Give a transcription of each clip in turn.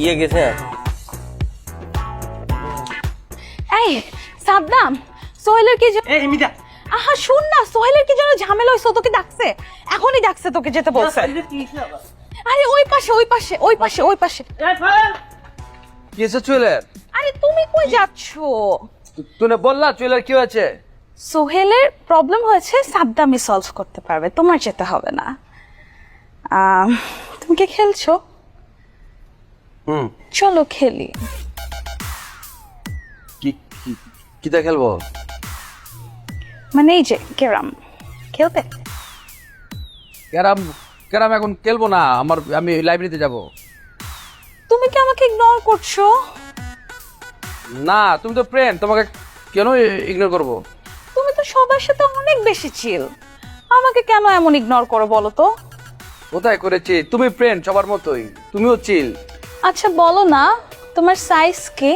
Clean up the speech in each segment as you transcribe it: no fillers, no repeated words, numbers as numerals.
ইয়ে গেছে। এই সাদ্দাম, সোহেলের কি এই মিতা, আহা শুন না, সোহেলের কি যেন ঝামেলা হইছে, তোকে ডাকছে, এখনই ডাকছে, তোকে যেতে বলছে। আরে ওই পাশে ওই পাশে ওই পাশে ওই পাশে। কি হয়েছে চুয়েলের? আরে তুমি কই যাচ্ছ? তুমি বললা চুয়েলের কি হয়েছে? সোহেলের প্রবলেম হয়েছে, সাদ্দামই সলভ করতে পারবে, তোমার যেতে হবে না। তুমি কি খেলছো? চলো খেলি। কিটা খেলবো? মানে এই যে ক্যারাম খেলবে? ক্যারাম? ক্যারাম এখন খেলবো না, আমি লাইব্রেরিতে যাব। তুমি কি আমাকে ইগনোর করছো? না, তুমি তো ফ্রেন্ড, তোমাকে কেন ইগনোর করব? তুমি তো সবার সাথে অনেক বেশি চিল, আমাকে কেন এমন ইগনোর করো বলো তো? কোথায় করেছি? তুমি ফ্রেন্ড সবার মতোই, তুমিও চিল। আচ্ছা বলো না, তোমার সাইজ কি?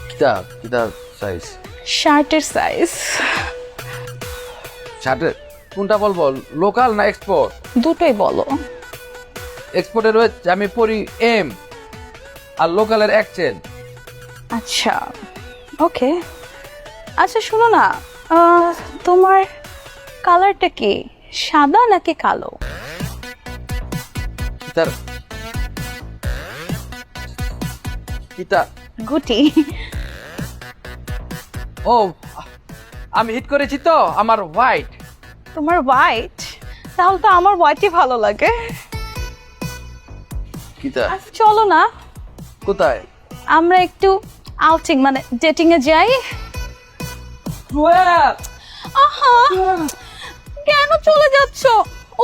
কিটা সাইজ? শার্টের সাইজ। শার্টের কোনটা বলবো, লোকাল না এক্সপোর্ট? দুটোই বলো। এক্সপোর্টের হচ্ছে আমি পরি এম, আর লোকালের এক্সেল। আচ্ছা ওকে। আচ্ছা শোনো না, তোমার কালারটা কি, সাদা নাকি কালো? কিটা? গুটি। ও, আমি হিট করেছি তো, আমার হোয়াইট। তোমার হোয়াইট? তাহলে তো আমার হোয়াইটই ভালো লাগে। কিটা? আচ্ছা, চলো না কোথায়? আমরা একটু আউটিং মানে ডেটিং এ যাই। আহা, কেন চলে যাচ্ছ?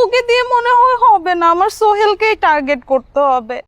ওকে দিয়ে মনে হয় হবে না, আমার সোহেলকেই টার্গেট করতে হবে।